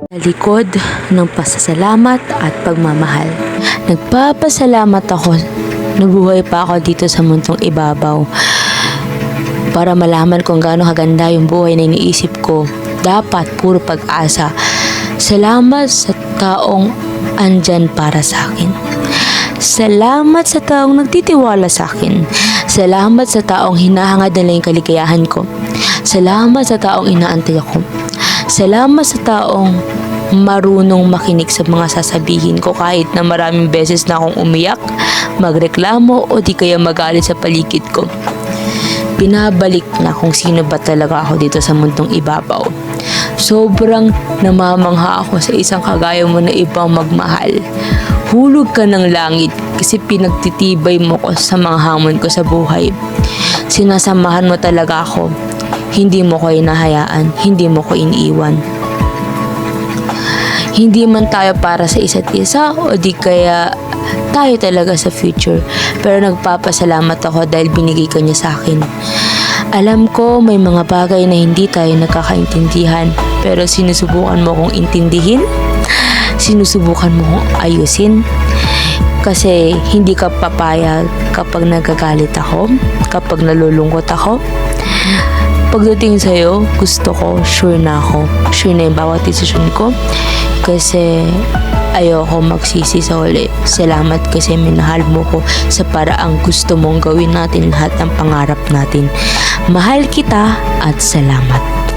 Likod ng pasasalamat at pagmamahal. Nagpapasalamat ako nabuhay pa ako dito sa mundong ibabaw para malaman kung gaano kaganda yung buhay na iniisip ko. Dapat puro pag-asa. Salamat sa taong andyan para sa akin. Salamat sa taong nagtitiwala sa akin. Salamat sa taong hinahangad nila yung kaligayahan ko. Salamat sa taong inaantay ako. Salamat sa taong marunong makinig sa mga sasabihin ko kahit na maraming beses na akong umiyak, magreklamo o di kaya magalit sa paligid ko. Binabalik na kung sino ba talaga ako dito sa mundong ibabaw. Sobrang namamangha ako sa isang kagaya mo na ibang magmahal. Hulog ka ng langit kasi pinagtitibay mo ko sa mga hamon ko sa buhay. Sinasamahan mo talaga ako. Hindi mo ko hinahayaan, hindi mo ko iniiwan. Hindi man tayo para sa isa't isa o di kaya tayo talaga sa future. Pero nagpapasalamat ako dahil binigay ka niya sa akin. Alam ko may mga bagay na hindi tayo nagkakaintindihan, pero sinusubukan mo kong intindihin. Sinusubukan mo kong ayusin. Kasi hindi ka papayag kapag nagagalit ako, kapag nalulungkot ako. Pagdating sa'yo, gusto ko, sure na ako. Sure na yung bawat desisyon ko. Kasi ayoko magsisi sa huli. Salamat kasi minahal mo ko sa paraang gusto mong gawin natin lahat ng pangarap natin. Mahal kita at salamat.